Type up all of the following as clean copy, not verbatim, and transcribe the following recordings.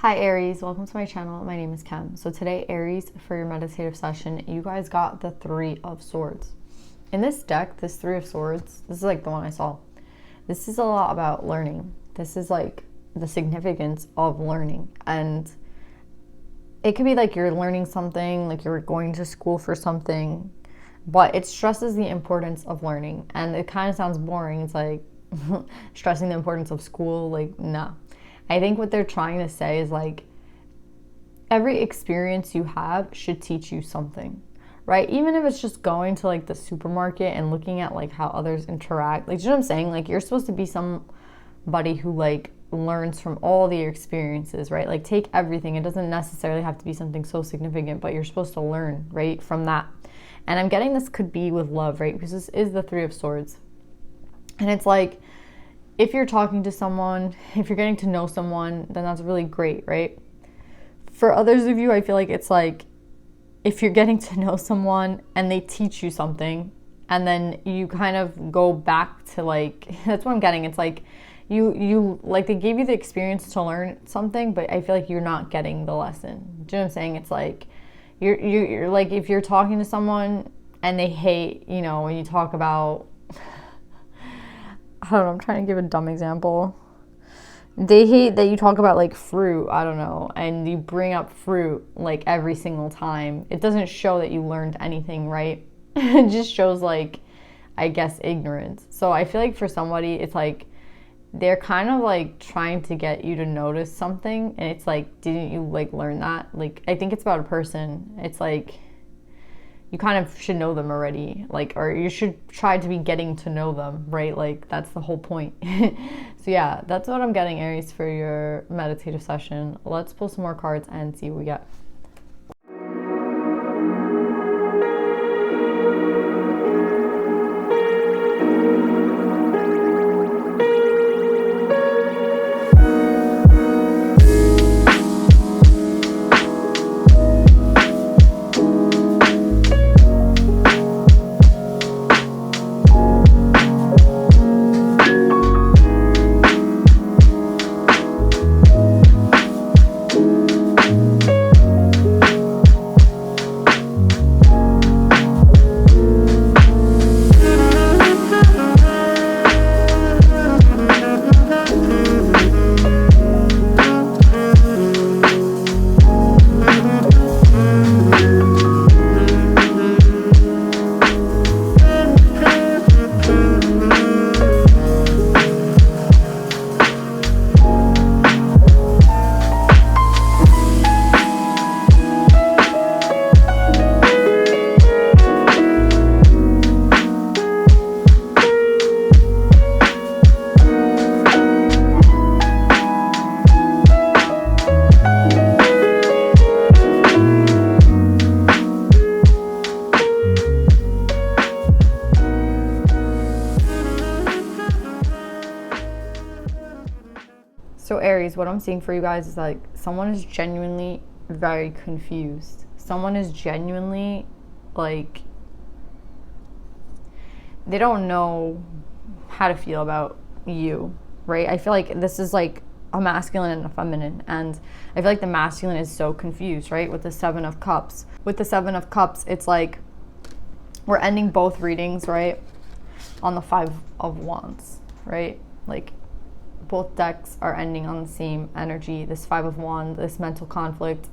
Hi Aries, welcome to my channel. My name is Kim. So today, Aries, for your meditative session, you guys got the Three of Swords. In this deck, this Three of Swords, this is like the one I saw. This is a lot about learning. This is like the significance of learning. And it could be like you're learning something, like you're going to school for something, but it stresses the importance of learning. And it kind of sounds boring. It's like stressing the importance of school, like, nah. I think what they're trying to say is like every experience you have should teach you something, right? Even if it's just going to like the supermarket and looking at like how others interact. Like, do you know what I'm saying? Like, you're supposed to be somebody who like learns from all the experiences, right? Like, take everything. It doesn't necessarily have to be something so significant, but you're supposed to learn, right, from that. And I'm getting this could be with love, right? Because this is the Three of Swords. And it's like, if you're talking to someone, if you're getting to know someone, then that's really great, right? For others of you, I feel like it's like if you're getting to know someone and they teach you something and then you kind of go back to like, that's what I'm getting. It's like you like they gave you the experience to learn something, but I feel like you're not getting the lesson. Do you know what I'm saying? It's like you're like if you're talking to someone and they hate, you know, when you talk about I don't know, I'm trying to give a dumb example. They hate that you talk about like fruit, I don't know, and you bring up fruit like every single time. It doesn't show that you learned anything, right? It just shows like, I guess, ignorance. So I feel like for somebody, it's like they're kind of like trying to get you to notice something, and it's like, didn't you like learn that? Like, I think it's about a person. It's like you kind of should know them already, like, or you should try to be getting to know them, right? Like, that's the whole point. So yeah, that's what I'm getting, Aries, for your meditative session. Let's pull some more cards and see what we get. So Aries, what I'm seeing for you guys is like someone is genuinely very confused. Someone is genuinely like they don't know how to feel about you, right? I feel like this is like a masculine and a feminine, and I feel like the masculine is so confused, right? With the Seven of Cups. With the Seven of Cups, it's like we're ending both readings, right, on the Five of Wands, right? Like both decks are ending on the same energy. This Five of Wands, this mental conflict,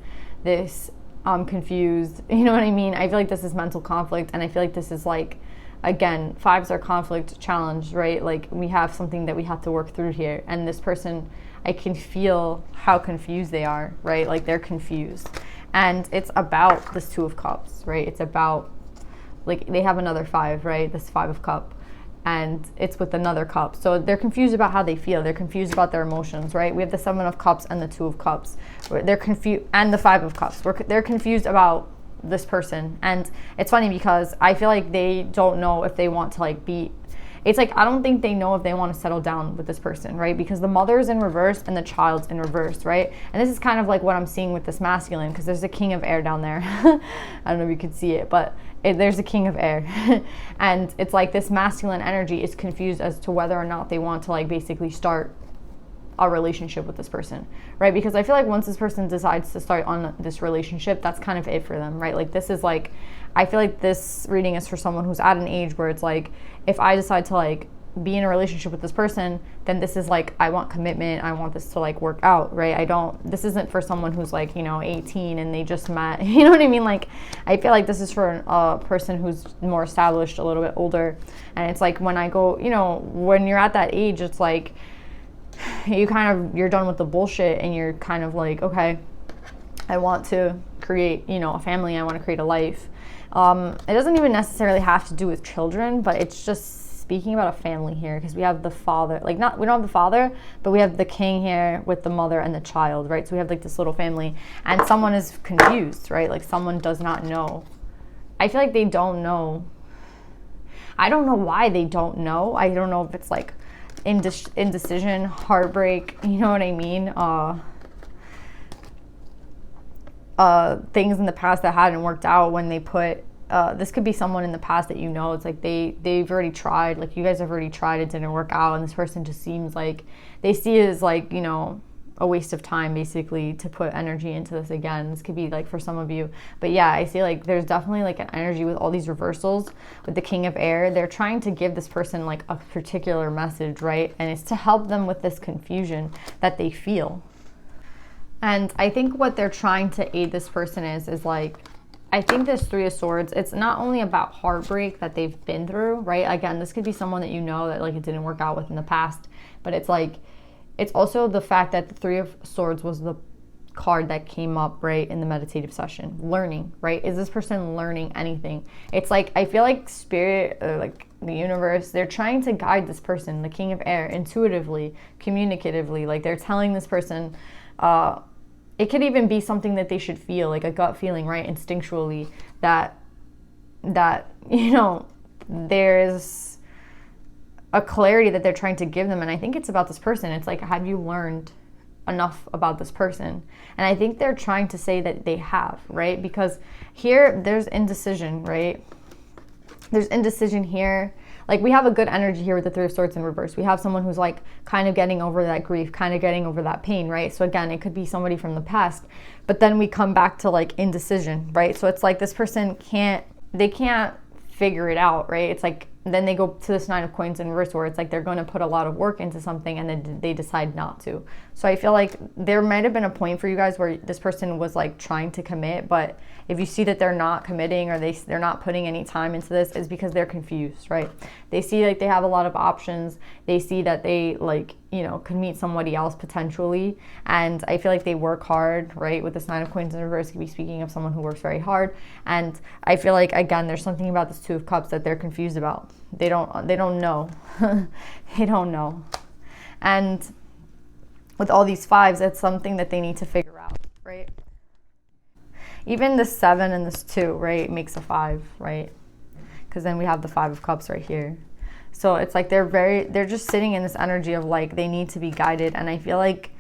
this I'm confused. You know what I mean? I feel like this is mental conflict, and I feel like this is like, again, fives are conflict challenge, right? Like we have something that we have to work through here. And this person, I can feel how confused they are, right? Like they're confused. And it's about this Two of Cups, right? It's about, like, they have another five, right? This Five of Cups. And it's with another cup. So they're confused about how they feel. They're confused about their emotions, right? We have the Seven of Cups and the Two of Cups. They're confused, and the Five of Cups. They're confused about this person. And it's funny because I feel like they don't know if they want to like be, it's like, I don't think they know if they want to settle down with this person, right? Because the mother's in reverse and the child's in reverse, right? And this is kind of like what I'm seeing with this masculine, because there's a King of Air down there. I don't know if you could see it, but there's a King of Air. And it's like this masculine energy is confused as to whether or not they want to like basically start a relationship with this person, right? Because I feel like once this person decides to start on this relationship, that's kind of it for them, right? Like this is like, I feel like this reading is for someone who's at an age where it's like, if I decide to like be in a relationship with this person, then this is like, I want commitment, I want this to like work out, right? This isn't for someone who's like, 18 and they just met, you know what I mean? Like, I feel like this is for a person who's more established, a little bit older. And it's like, when I go, when you're at that age, it's like, you're done with the bullshit and you're kind of like, okay, I want to create, a family, I want to create a life. It doesn't even necessarily have to do with children, but it's just speaking about a family here, because we have the father, we don't have the father, but we have the king here with the mother and the child, right? So we have like this little family, and someone is confused, right? Like someone does not know. I feel like they don't know. I don't know why they don't know. I don't know if it's like indecision, heartbreak, you know what I mean? Things in the past that hadn't worked out when they put, this could be someone in the past that it's like they've already tried, like you guys have already tried, it didn't work out, and this person just seems like they see it as like, a waste of time basically to put energy into this again. This could be like for some of you, but yeah, I see like there's definitely like an energy with all these reversals with the King of Air. They're trying to give this person like a particular message, right? And it's to help them with this confusion that they feel. And I think what they're trying to aid this person is like, I think this Three of Swords, it's not only about heartbreak that they've been through, right? Again, this could be someone that that like it didn't work out with in the past, but it's like, it's also the fact that the Three of Swords was the card that came up, right, in the meditative session. Learning, right? Is this person learning anything? It's like, I feel like spirit, or like the universe, they're trying to guide this person, the King of Air, intuitively, communicatively. Like they're telling this person, it could even be something that they should feel, like a gut feeling, right? Instinctually, that there's a clarity that they're trying to give them. And I think it's about this person. It's like, have you learned enough about this person? And I think they're trying to say that they have, right? Because here there's indecision, right? There's indecision here. Like we have a good energy here with the Three of Swords in reverse. We have someone who's like kind of getting over that grief, kind of getting over that pain, right? So again, it could be somebody from the past, but then we come back to like indecision, right? So it's like this person can't figure it out, right? It's like, then they go to this Nine of Coins in reverse, where it's like they're going to put a lot of work into something and then they decide not to. So I feel like there might have been a point for you guys where this person was like trying to commit, but if you see that they're not committing, or they're not putting any time into this, is because they're confused, right? They see like they have a lot of options. They see that they like, could meet somebody else potentially. And I feel like they work hard, right? With this Nine of Coins in reverse, could be speaking of someone who works very hard. And I feel like, again, there's something about this Two of Cups that they're confused about. They don't know. They don't know. And with all these fives, it's something that they need to figure out, right? Even this 7 and this 2, right, makes a 5, right? Because then we have the 5 of Cups right here. So it's like they're just sitting in this energy of like they need to be guided. And I feel like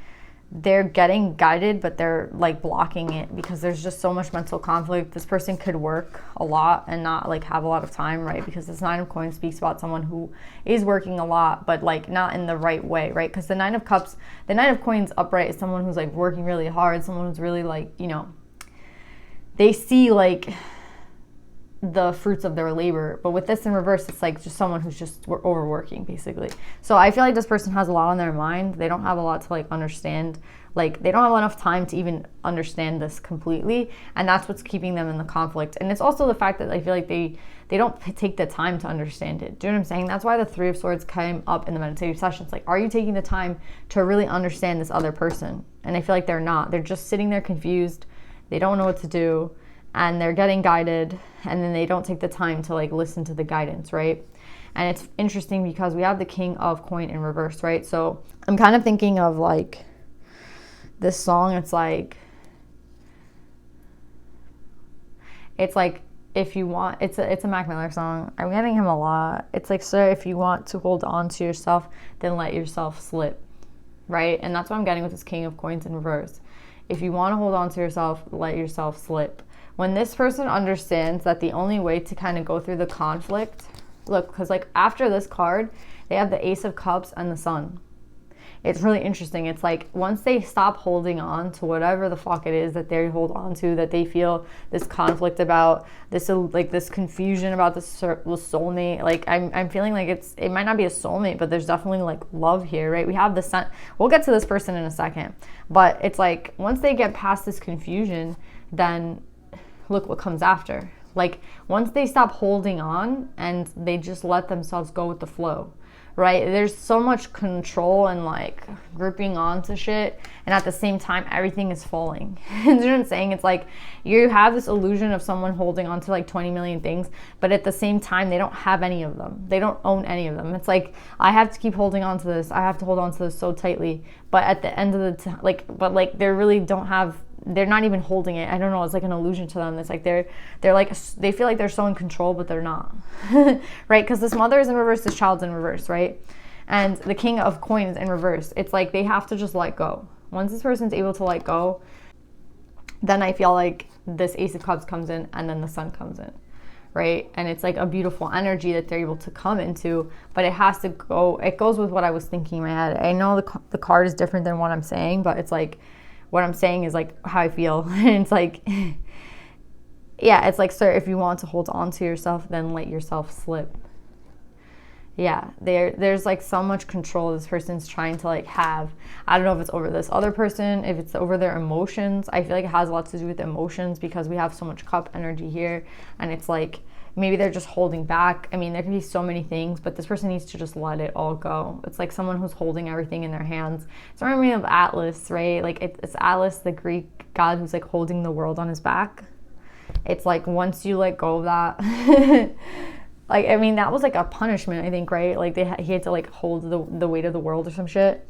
they're getting guided, but they're like blocking it because there's just so much mental conflict. This person could work a lot and not like have a lot of time, right? Because this Nine of Coins speaks about someone who is working a lot, but like not in the right way, right? Because the Nine of Coins upright is someone who's like working really hard, someone who's really like, they see like the fruits of their labor. But with this in reverse, it's like just someone who's just overworking basically. So I feel like this person has a lot on their mind. They don't have a lot to like understand. Like they don't have enough time to even understand this completely, and that's what's keeping them in the conflict. And it's also the fact that I feel like they don't take the time to understand it. Do you know what I'm saying? That's why the Three of Swords came up in the meditative sessions. Like, are you taking the time to really understand this other person? And I feel like they're not. They're just sitting there confused. They don't know what to do, and they're getting guided, and then they don't take the time to like listen to the guidance, right? And it's interesting because we have the King of Coin in reverse, right? So I'm kind of thinking of like this song. It's like if you want, it's a Mac Miller song. I'm getting him a lot. It's like, sir, if you want to hold on to yourself, then let yourself slip, right? And that's what I'm getting with this King of Coins in reverse. If you want to hold on to yourself, let yourself slip. When this person understands that the only way to kind of go through the conflict, look, because like after this card, they have the Ace of Cups and the Sun. it's really interesting. It's like once they stop holding on to whatever the fuck it is that they hold on to, that they feel this conflict about, this like this confusion about the soulmate. Like I'm feeling like it might not be a soulmate, but there's definitely like love here, right? We have the sun. We'll get to this person in a second, but it's like once they get past this confusion, then look what comes after. Like once they stop holding on and they just let themselves go with the flow, right? There's so much control and like gripping onto shit, and at the same time everything is falling. You know what I'm saying? It's like you have this illusion of someone holding on to like 20 million things, but at the same time they don't have any of them. They don't own any of them. It's like I have to keep holding on to this. I have to hold on to this so tightly, but at the end of the they really don't have. They're not even holding it. I don't know. It's like an illusion to them. It's like they're like, they feel like they're so in control, but they're not, right? Because this mother is in reverse, this child's in reverse, right? And the king of coins in reverse. It's like they have to just let go. Once this person's able to let go, then I feel like this ace of cups comes in, and then the sun comes in, right? And it's like a beautiful energy that they're able to come into, but it has to go. It goes with what I was thinking in my head. I know the card is different than what I'm saying, but it's like, what I'm saying is like how I feel. And it's like, yeah, it's like, sir, if you want to hold on to yourself, then let yourself slip. Yeah, there's like so much control this person's trying to like have. I don't know if it's over this other person, if it's over their emotions. I feel like it has a lot to do with emotions because we have so much cup energy here, and it's like maybe they're just holding back. I mean, there can be so many things, but this person needs to just let it all go. It's like someone who's holding everything in their hands. It's reminding me of Atlas, right? Like it's Atlas, the Greek god who's like holding the world on his back. It's like once you let go of that, like, I mean, that was like a punishment, I think, right? Like he had to like hold the weight of the world or some shit.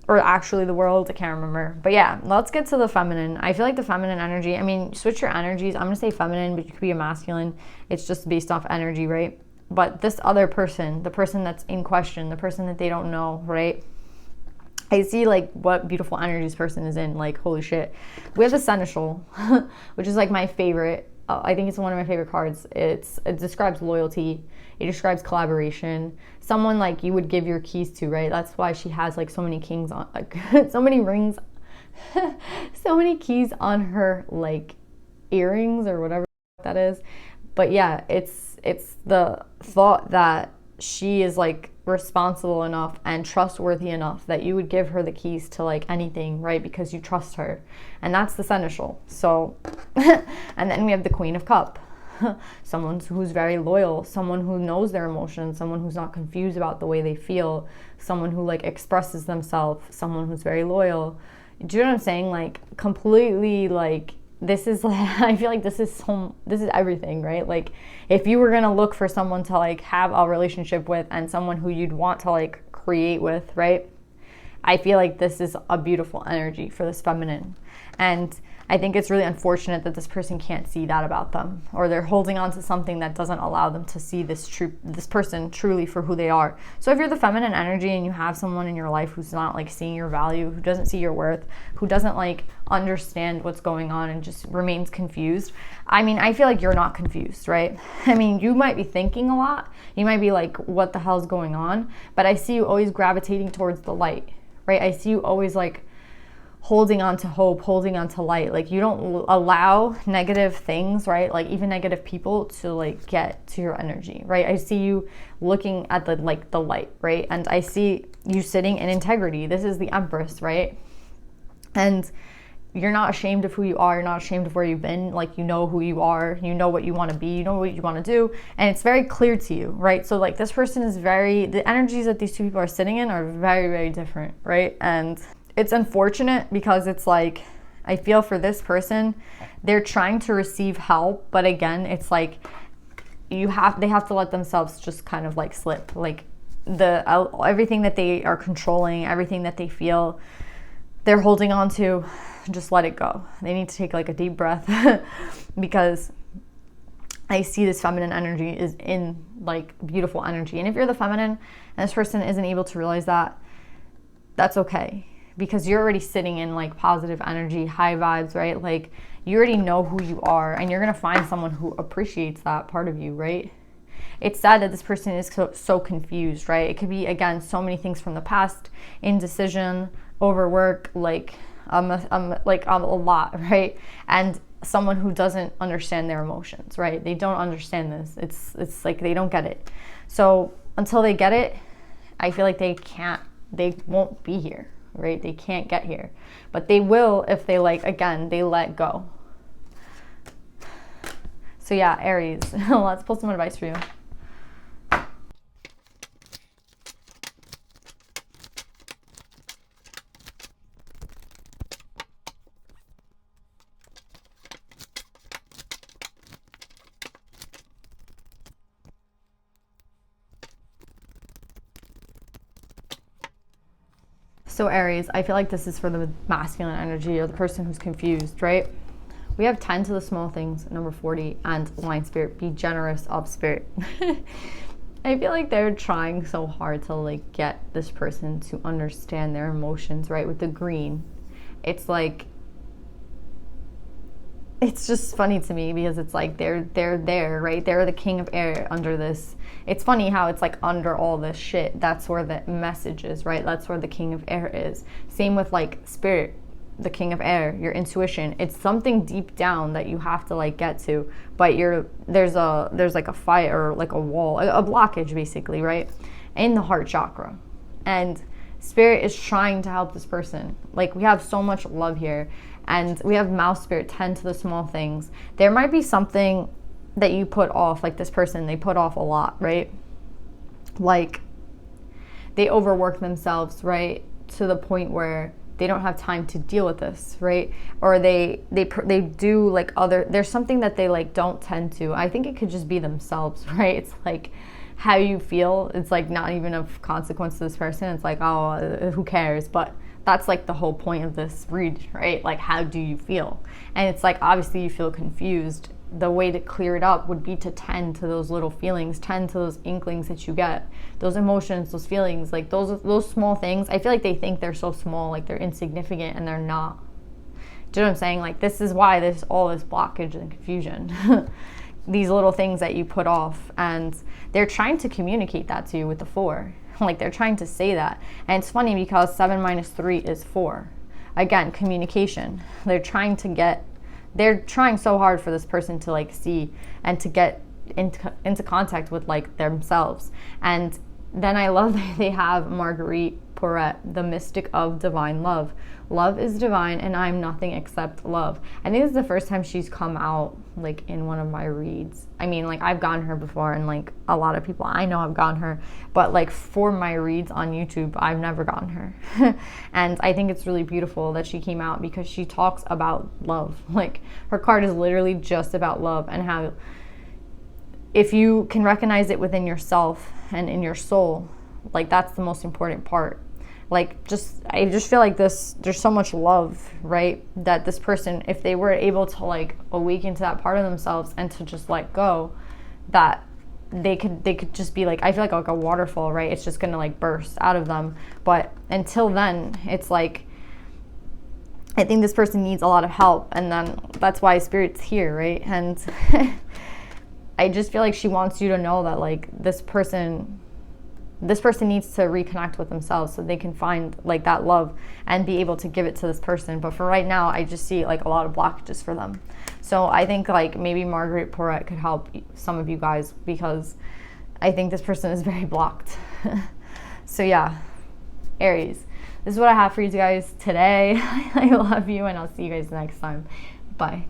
Or actually the world, I can't remember. But yeah, let's get to the feminine. I feel like the feminine energy, I mean, switch your energies. I'm going to say feminine, but you could be a masculine. It's just based off energy, right? But this other person, the person that's in question, the person that they don't know, right? I see like what beautiful energy this person is in. Like, holy shit. We have the Seneschal, which is like my favorite. I think it's one of my favorite cards. It describes loyalty. It describes collaboration. Someone like you would give your keys to, right? That's why she has like so many kings on, like so many rings, so many keys on her like earrings or whatever that is. But yeah, it's the thought that she is like responsible enough and trustworthy enough that you would give her the keys to like anything, right? Because you trust her. And that's the Seneschal. So, and then we have the Queen of Cup. Someone who's very loyal, someone who knows their emotions, someone who's not confused about the way they feel, someone who like expresses themselves, someone who's very loyal. Do you know what I'm saying? Like completely like, this is like, I feel like this is everything, right? Like if you were gonna look for someone to like have a relationship with and someone who you'd want to like create with, right? I feel like this is a beautiful energy for this feminine. And I think it's really unfortunate that this person can't see that about them, or they're holding on to something that doesn't allow them to see this person truly for who they are. So if you're the feminine energy and you have someone in your life who's not like seeing your value, who doesn't see your worth, who doesn't like understand what's going on and just remains confused, I mean, I feel like you're not confused, right? I mean, you might be thinking a lot. You might be like, what the hell's going on? But I see you always gravitating towards the light, right? I see you always like holding on to hope, holding on to light. Like you don't allow negative things, right? Like even negative people to like get to your energy, right? I see you looking at the light, right? And I see you sitting in integrity. This is the Empress, right? And you're not ashamed of who you are. You're not ashamed of where you've been. Like you know who you are. You know what you want to be. You know what you want to do. And it's very clear to you, right? So like this person is the energies that these two people are sitting in are very, very different, right? And it's unfortunate because it's like, I feel for this person, they're trying to receive help, but again, it's like they have to let themselves just kind of like slip. Like everything that they are controlling, everything that they feel they're holding on to, just let it go. They need to take like a deep breath because I see this feminine energy is in like beautiful energy. And if you're the feminine and this person isn't able to realize that, that's okay. Because you're already sitting in like positive energy, high vibes, right? Like you already know who you are and you're going to find someone who appreciates that part of you, right? it's sad that this person is so confused, right? It could be, again, so many things from the past, indecision, overwork, like a lot, right? And someone who doesn't understand their emotions, right? They don't understand this. It's like they don't get it. So until they get it, I feel like they won't be here, right? They can't get here, but they will if they, like, again, they let go. So yeah, Aries, let's pull some advice for you. So Aries, I feel like this is for the masculine energy or the person who's confused, right? We have 10 to the small things, number 40, and line spirit, be generous of spirit. I feel like they're trying so hard to, like, get this person to understand their emotions, right? With the green, it's like, it's just funny to me because it's like they're there, right? They're the king of air under this. It's funny how it's like under all this shit, that's where the message is, right? That's where the king of air is. Same with, like, spirit, the king of air, your intuition. It's something deep down that you have to, like, get to, but there's like a fight or like a wall, a blockage basically, right? In the heart chakra. And spirit is trying to help this person. Like, we have so much love here, and we have mouse spirit, 10 to the small things. There might be something that you put off, like this person, they put off a lot, right? Like, they overwork themselves, right? To the point where they don't have time to deal with this, right? Or they do, like, there's something that they, like, don't tend to. I think it could just be themselves, right? It's like how you feel. It's like not even of consequence to this person. It's like, oh, who cares? But that's, like, the whole point of this read, right? Like, how do you feel? And it's like, obviously you feel confused. The way to clear it up would be to tend to those little feelings, tend to those inklings that you get, those emotions, those feelings, like those small things. I feel like they think they're so small, like they're insignificant, and they're not. Do you know what I'm saying? Like, this is why there's all this blockage and confusion. These little things that you put off, and they're trying to communicate that to you with the 4. Like, they're trying to say that. And it's funny because 7 minus 3 is 4. Again, communication. They're trying so hard for this person to, like, see and to get into contact with, like, themselves. And then I love that they have Marguerite Porret, the mystic of divine love. Love is divine, and I'm nothing except love. I think this is the first time she's come out, like, in one of my reads. I mean, like, I've gotten her before, and, like, a lot of people I know have gotten her, but, like, for my reads on YouTube, I've never gotten her. And I think it's really beautiful that she came out because she talks about love. Like, her card is literally just about love, and how if you can recognize it within yourself and in your soul, like, that's the most important part. Like, I just feel like there's so much love, right? That this person, if they were able to, like, awaken to that part of themselves and to just let go, that they could just be like, I feel like a waterfall, right? It's just gonna, like, burst out of them. But until then, it's like, I think this person needs a lot of help, and then that's why Spirit's here, right? And I just feel like she wants you to know that, like, this person needs to reconnect with themselves so they can find, like, that love and be able to give it to this person. But for right now, I just see, like, a lot of blockages for them. So I think, like, maybe Marguerite Porret could help some of you guys, because I think this person is very blocked. So yeah, Aries, this is what I have for you guys today. I love you, and I'll see you guys next time. Bye.